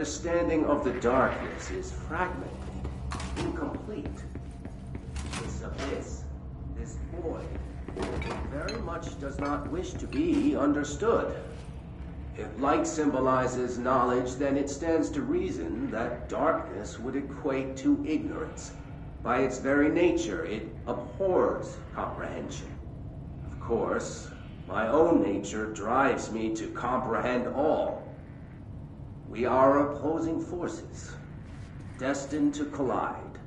understanding of the darkness is fragmented, incomplete. This abyss, this void, very much does not wish to be understood. If light symbolizes knowledge, then it stands to reason that darkness would equate to ignorance. By its very nature, it abhors comprehension. Of course, my own nature drives me to comprehend all. We are opposing forces, destined to collide.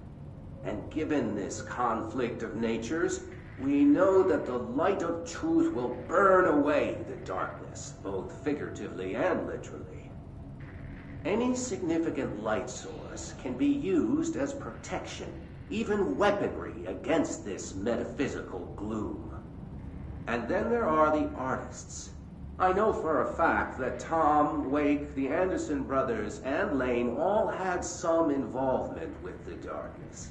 And given this conflict of natures, we know that the light of truth will burn away the darkness, both figuratively and literally. Any significant light source can be used as protection, even weaponry, against this metaphysical gloom. And then there are the artists. I know for a fact that Tom, Wake, the Anderson brothers, and Lane all had some involvement with the darkness.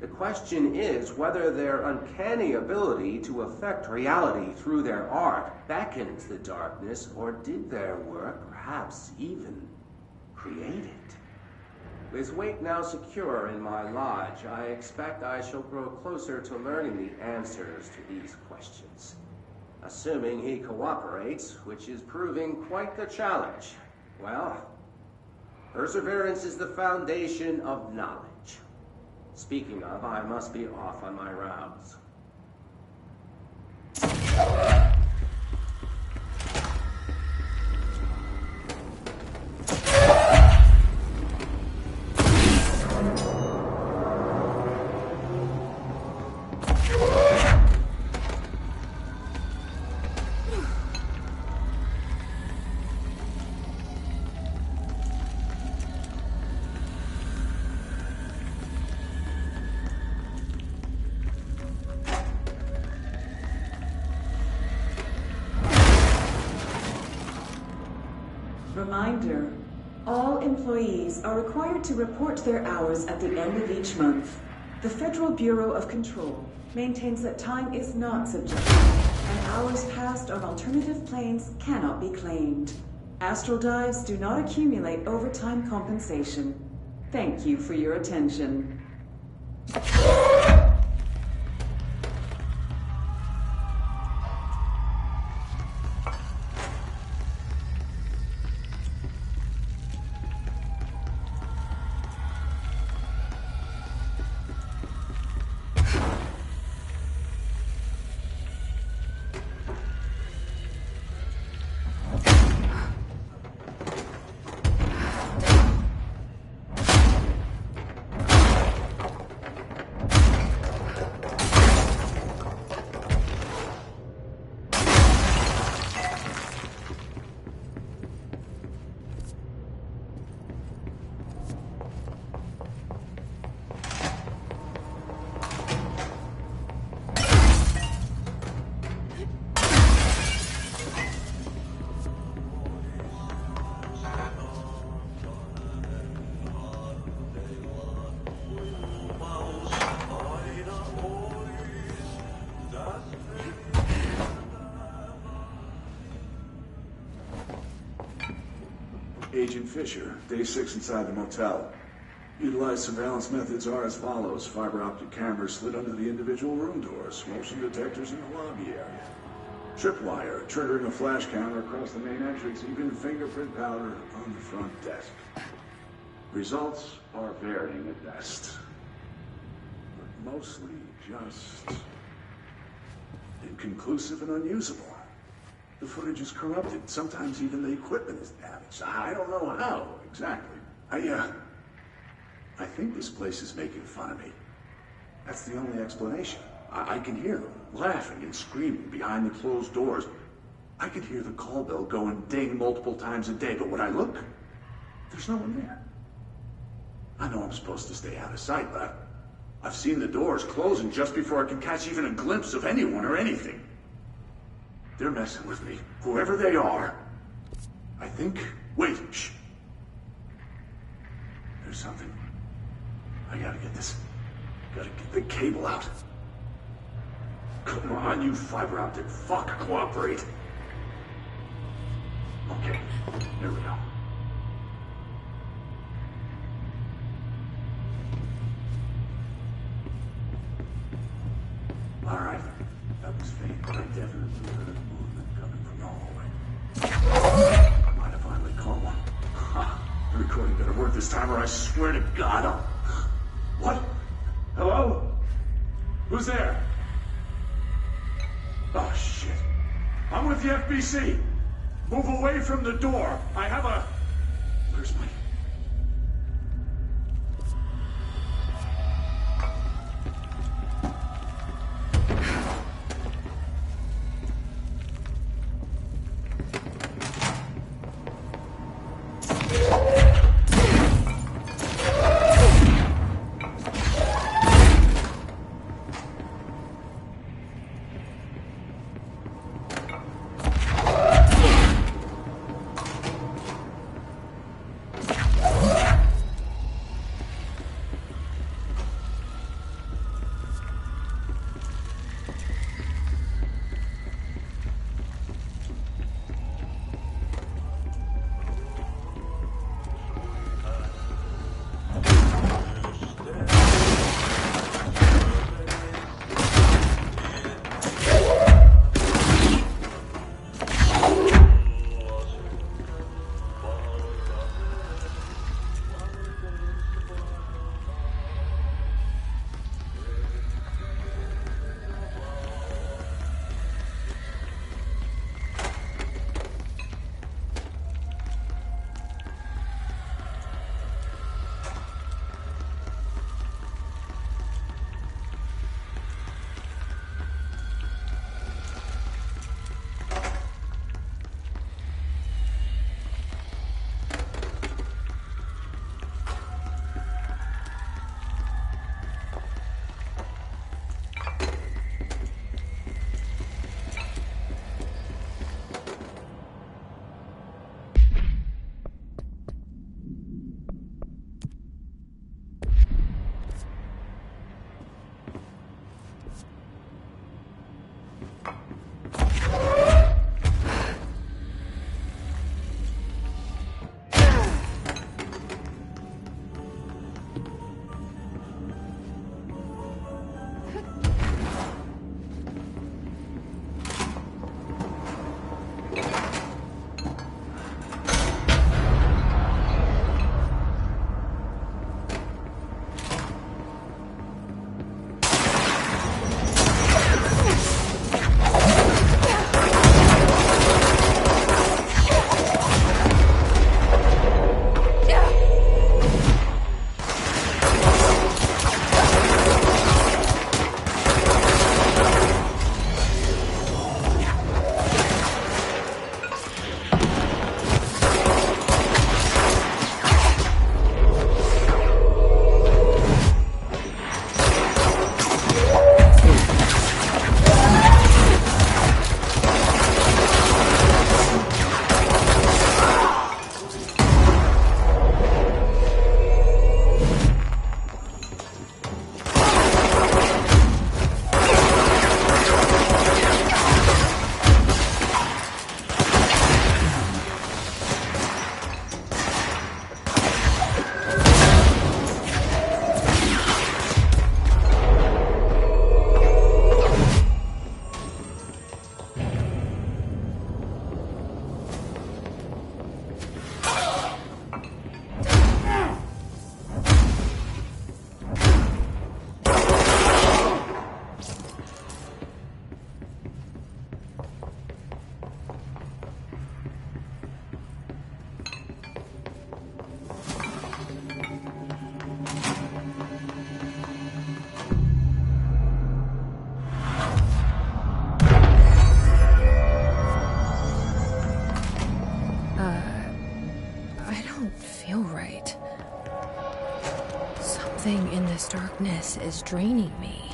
The question is whether their uncanny ability to affect reality through their art beckons the darkness, or did their work perhaps even create it? With Wake now secure in my lodge, I expect I shall grow closer to learning the answers to these questions. Assuming he cooperates, which is proving quite the challenge. Well, perseverance is the foundation of knowledge. Speaking of, I must be off on my rounds. Reminder, all employees are required to report their hours at the end of each month. The Federal Bureau of Control maintains that time is not subjective, and hours passed on alternative planes cannot be claimed. Astral dives do not accumulate overtime compensation. Thank you for your attention. Agent Fisher, day 6 inside the motel. Utilized surveillance methods are as follows. Fiber optic cameras slid under the individual room doors. Motion detectors in the lobby area. Tripwire, triggering a flash camera across the main entrance. Even fingerprint powder on the front desk. Results are varying at best. But mostly just inconclusive and unusable. The footage is corrupted. Sometimes even the equipment is damaged. I don't know how, exactly. I think this place is making fun of me. That's the only explanation. I can hear them laughing and screaming behind the closed doors. I can hear the call bell go and ding multiple times a day, but when I look, there's no one there. I know I'm supposed to stay out of sight, but I've seen the doors closing just before I can catch even a glimpse of anyone or anything. They're messing with me, whoever they are. I think... Wait, shh. There's something. I gotta get this. Gotta get the cable out. Come on, you fiber optic fuck, cooperate. Okay, there we go. All right. That was fate, but I definitely heard movement coming from the hallway. I might have finally caught one. Ha! The recording better work this time, or I swear to God I'll... What? Hello? Who's there? Oh, shit. I'm with the FBC. Move away from the door. I have a... Where's my... Something in this darkness is draining me.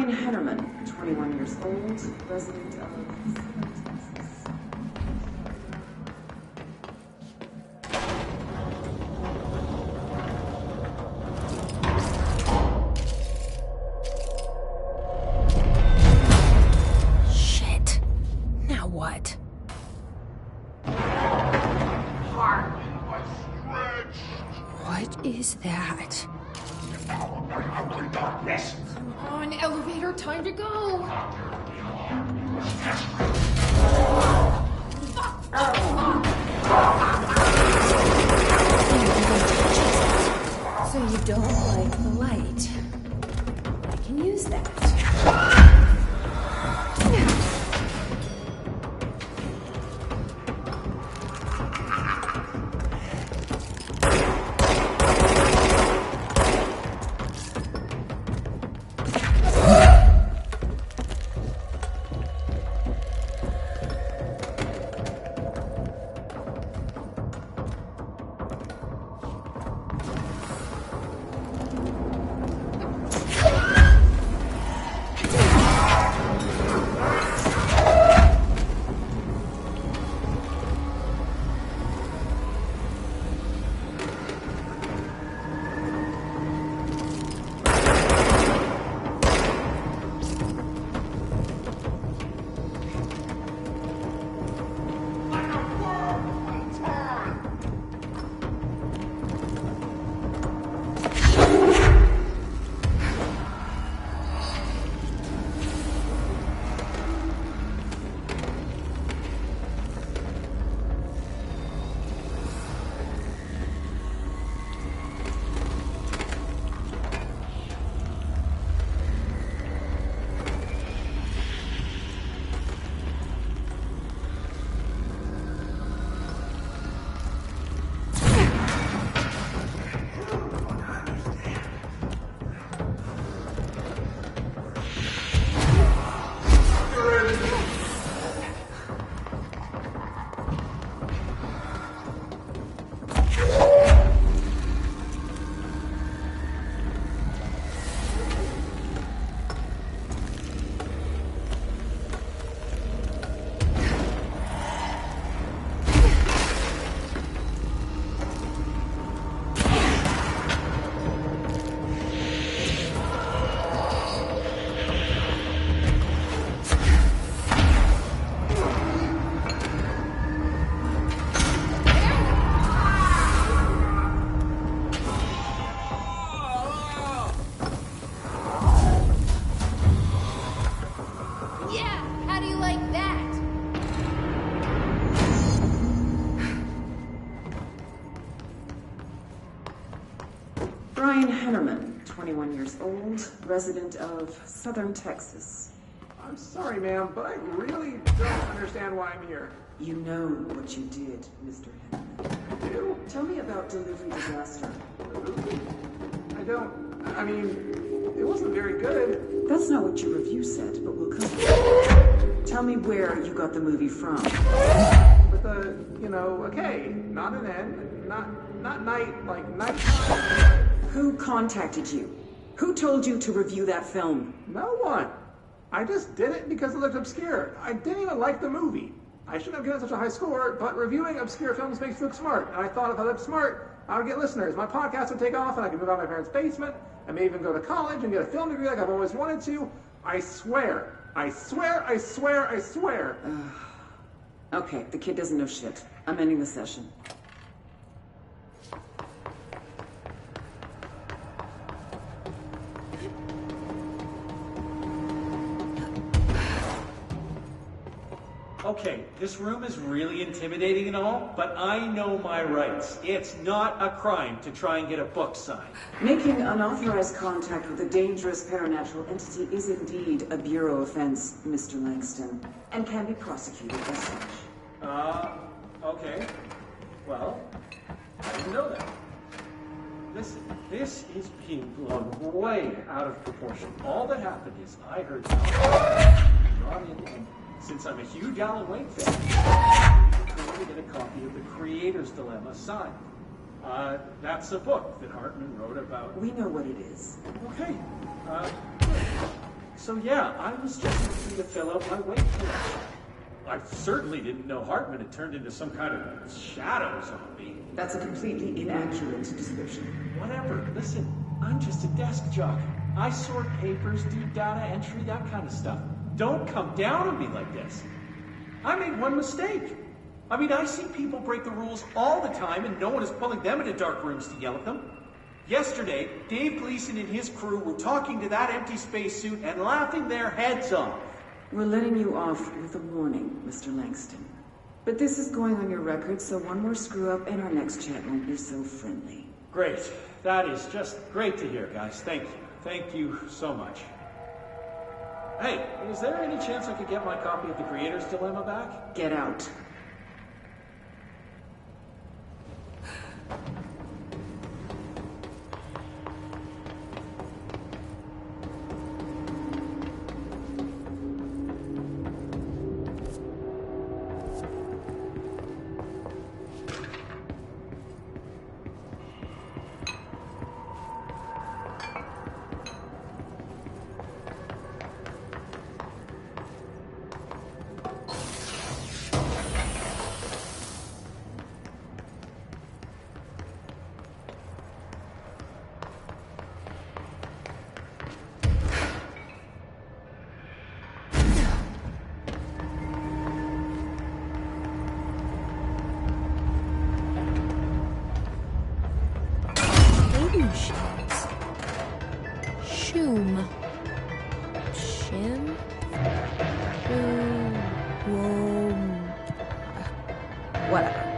Brian Hennerman, 21 years old, resident of Texas. Shit. Now what? What is that? Come on, elevator, time to go. So you don't like the light. I can use that. Brian Hennerman, 21 years old, resident of Southern Texas. I'm sorry, ma'am, but I really don't understand why I'm here. You know what you did, Mr. Hennerman. I do? Tell me about delivery disaster. I mean, it wasn't very good. That's not what your review said, but we'll come to it. Tell me where you got the movie from. With a, a K, not an N, not night, like nighttime. Who contacted you? Who told you to review that film? No one. I just did it because it looked obscure. I didn't even like the movie. I shouldn't have given such a high score, but reviewing obscure films makes you look smart. And I thought if I looked smart, I would get listeners. My podcast would take off and I could move out of my parents' basement. I may even go to college and get a film degree like I've always wanted to. I swear. I swear, I swear, I swear. Okay, the kid doesn't know shit. I'm ending the session. Okay, this room is really intimidating and all, but I know my rights. It's not a crime to try and get a book signed. Making unauthorized contact with a dangerous paranatural entity is indeed a bureau offense, Mr. Langston, and can be prosecuted as such. Okay. Well, I didn't know that. Listen, this is being blown way out of proportion. All that happened is I heard brought in, and since I'm a huge Alan Wake fan, I'm going to get a copy of The Creator's Dilemma signed. That's a book that Hartman wrote about. We know what it is. Okay. So yeah, I was just looking to fill out my weight collection. I certainly didn't know Hartman had turned into some kind of shadow zombie. That's a completely inaccurate description. Whatever, listen, I'm just a desk jock. I sort papers, do data entry, that kind of stuff. Don't come down on me like this. I made one mistake. I mean, I see people break the rules all the time and no one is pulling them into dark rooms to yell at them. Yesterday, Dave Gleason and his crew were talking to that empty spacesuit and laughing their heads off. We're letting you off with a warning, Mr. Langston. But this is going on your record, so one more screw-up and our next chat won't be so friendly. Great. That is just great to hear, guys. Thank you. Thank you so much. Hey, is there any chance I could get my copy of The Creator's Dilemma back? Get out. Shoom. Shim? Whatever.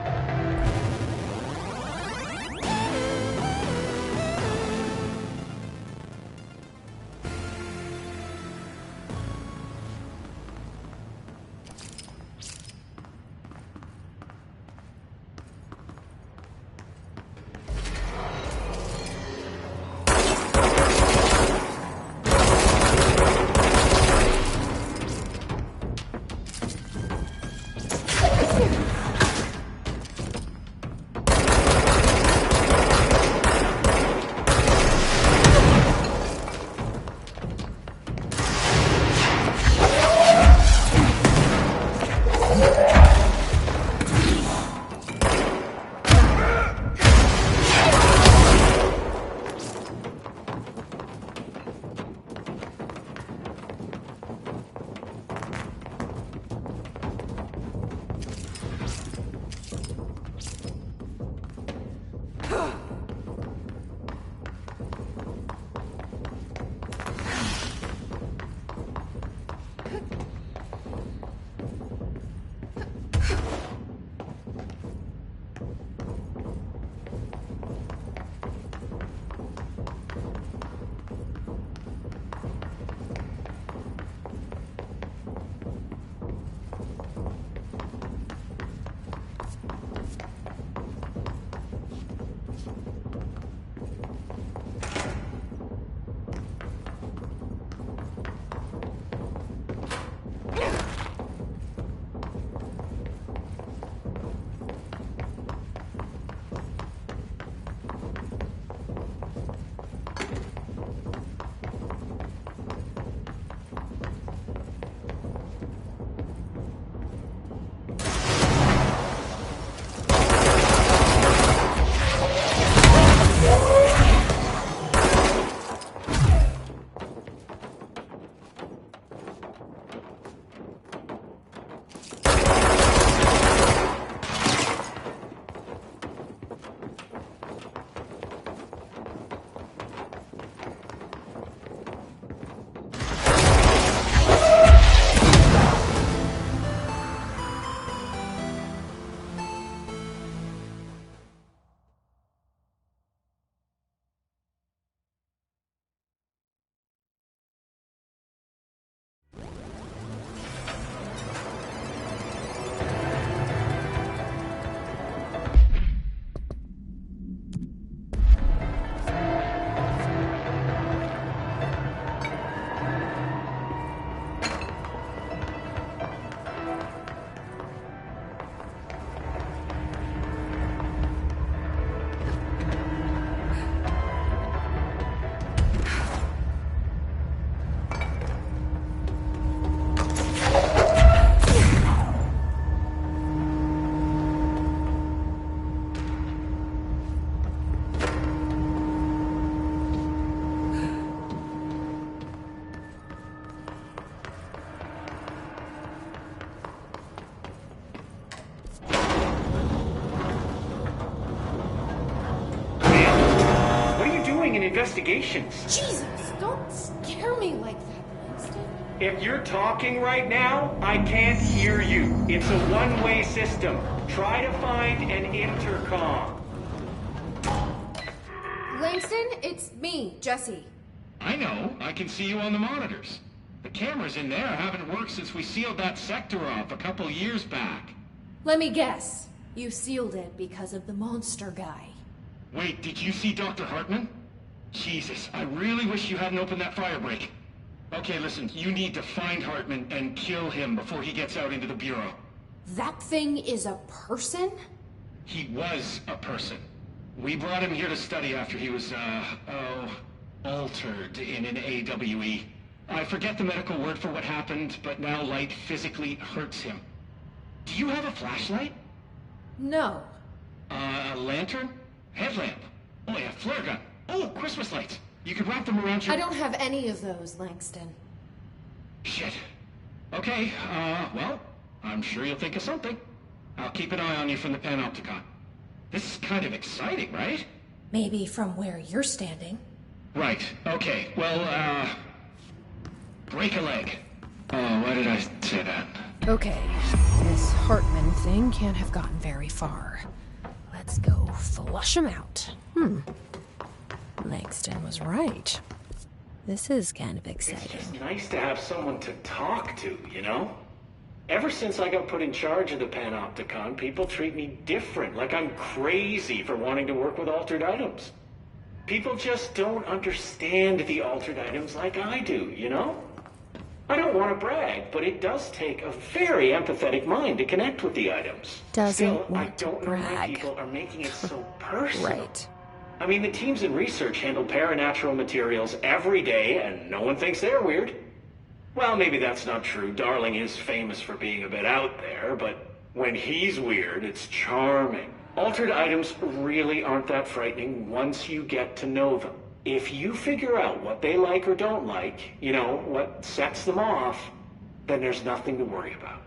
investigations. Jesus, don't scare me like that, Langston. If you're talking right now, I can't hear you. It's a one-way system. Try to find an intercom. Langston, it's me, Jesse. I know. I can see you on the monitors. The cameras in there haven't worked since we sealed that sector off a couple years back. Let me guess. You sealed it because of the monster guy. Wait, did you see Dr. Hartman? Jesus, I really wish you hadn't opened that fire break. Okay, listen, you need to find Hartman and kill him before he gets out into the Bureau. That thing is a person? He was a person. We brought him here to study after he was, altered in an AWE. I forget the medical word for what happened, but now light physically hurts him. Do you have a flashlight? No. A lantern? Headlamp? Oh yeah, flare gun. Oh, Christmas lights. You could wrap them around your... I don't have any of those, Langston. Shit. Okay, well, I'm sure you'll think of something. I'll keep an eye on you from the Panopticon. This is kind of exciting, right? Maybe from where you're standing. Right, okay. Well, break a leg. Oh, why did I say that? Okay, this Hartman thing can't have gotten very far. Let's go flush him out. Langston was right. This is kind of exciting. It's just nice to have someone to talk to, you know? Ever since I got put in charge of the Panopticon, people treat me different, like I'm crazy for wanting to work with altered items. People just don't understand the altered items like I do, you know? I don't want to brag, but it does take a very empathetic mind to connect with the items. Still, I don't know why people are making it so personal. Right. I mean, the teams in research handle paranatural materials every day, and no one thinks they're weird. Well, maybe that's not true. Darling is famous for being a bit out there, but when he's weird, it's charming. Altered items really aren't that frightening once you get to know them. If you figure out what they like or don't like, you know, what sets them off, then there's nothing to worry about.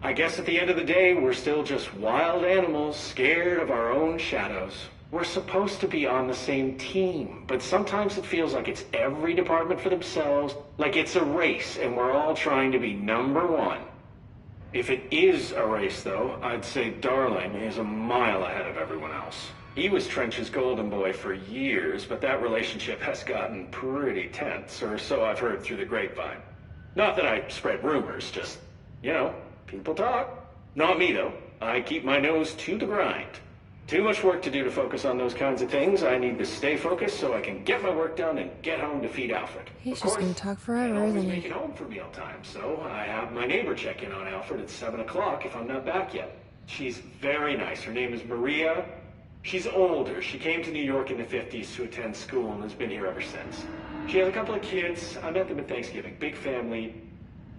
I guess at the end of the day, we're still just wild animals scared of our own shadows. We're supposed to be on the same team, but sometimes it feels like it's every department for themselves, like it's a race and we're all trying to be number one. If it is a race, though, I'd say Darling is a mile ahead of everyone else. He was Trench's golden boy for years, but that relationship has gotten pretty tense, or so I've heard through the grapevine. Not that I spread rumors, just, you know, people talk. Not me, though. I keep my nose to the grind. Too much work to do to focus on those kinds of things. I need to stay focused so I can get my work done and get home to feed Alfred. He's just gonna talk forever, I always isn't make he? it home for mealtime, so I have my neighbor check in on Alfred at 7 o'clock if I'm not back yet. She's very nice. Her name is Maria. She's older. She came to New York in the 50s to attend school and has been here ever since. She has a couple of kids. I met them at Thanksgiving. Big family.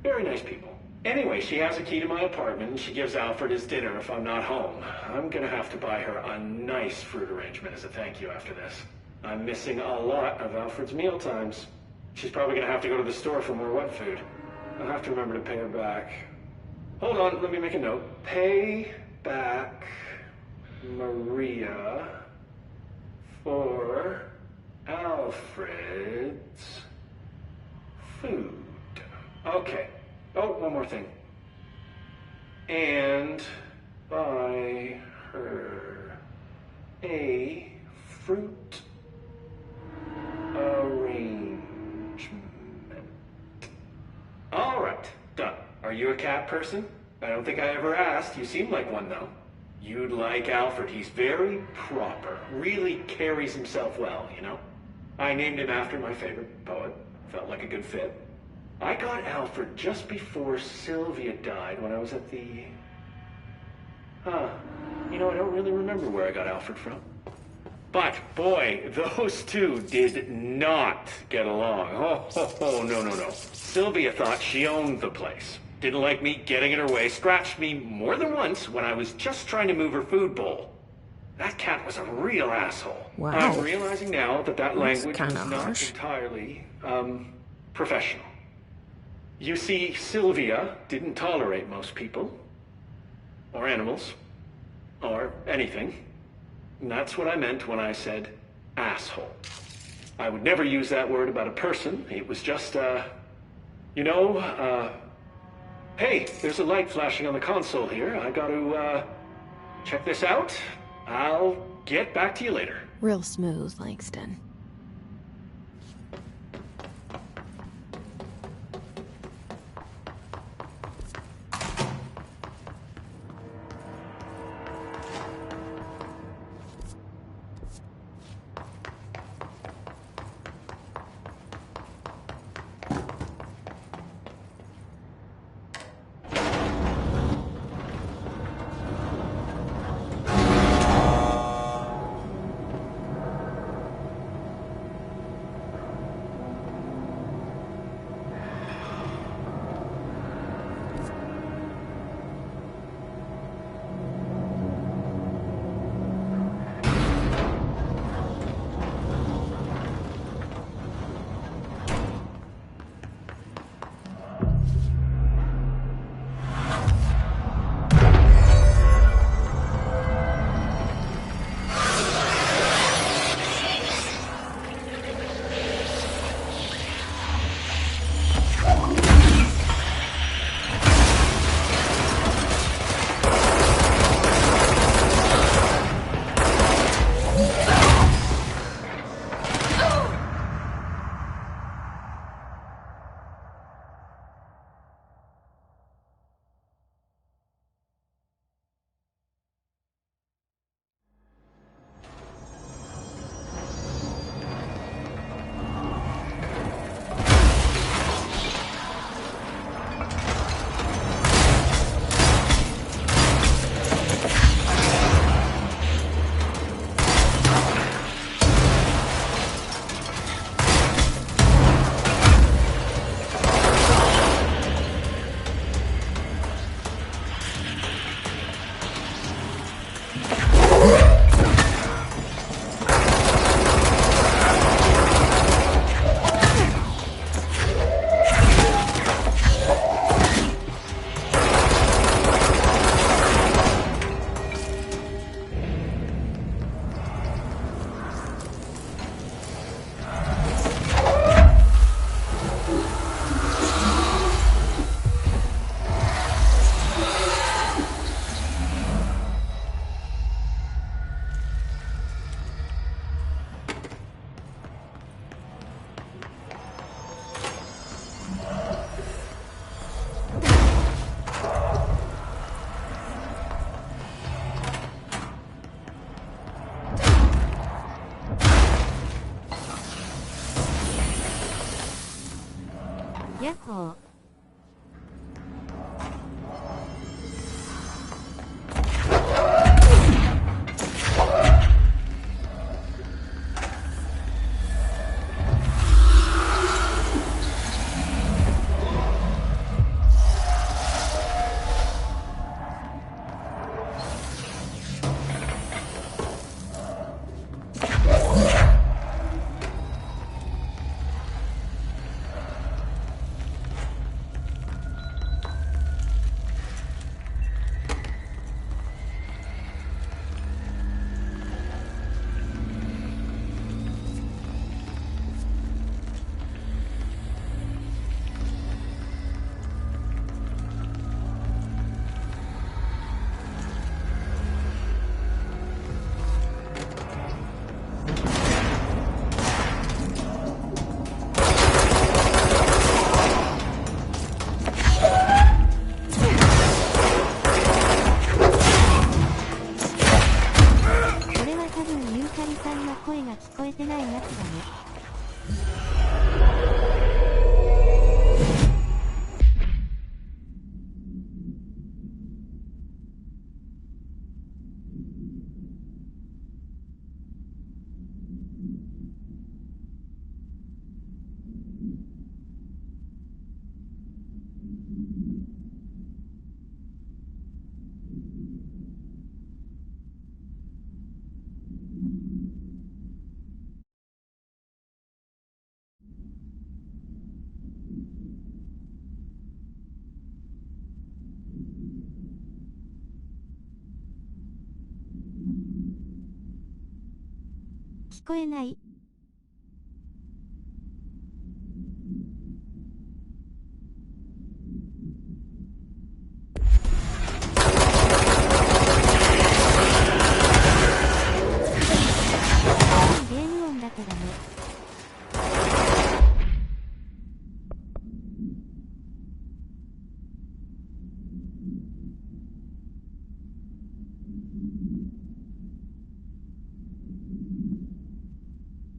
Very nice people. Anyway, she has a key to my apartment, and she gives Alfred his dinner if I'm not home. I'm gonna have to buy her a nice fruit arrangement as a thank you after this. I'm missing a lot of Alfred's meal times. She's probably gonna have to go to the store for more wet food. I'll have to remember to pay her back. Hold on, let me make a note. Pay back Maria for Alfred's food. Okay. Oh, one more thing. And buy her a fruit arrangement. All right, done. Are you a cat person? I don't think I ever asked. You seem like one, though. You'd like Alfred. He's very proper. Really carries himself well, you know? I named him after my favorite poet. Felt like a good fit. I got Alfred just before Sylvia died when I was at the... You know, I don't really remember where I got Alfred from. But, boy, those two did not get along. Oh, no. Sylvia thought she owned the place. Didn't like me getting in her way, scratched me more than once when I was just trying to move her food bowl. That cat was a real asshole. Wow. I'm realizing now that language was kinda not harsh. entirely, professional. You see, Sylvia didn't tolerate most people, or animals, or anything. And that's what I meant when I said asshole. I would never use that word about a person. It was just, hey, there's a light flashing on the console here. I gotta, check this out. I'll get back to you later. Real smooth, Langston. Yahoo!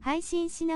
配信しな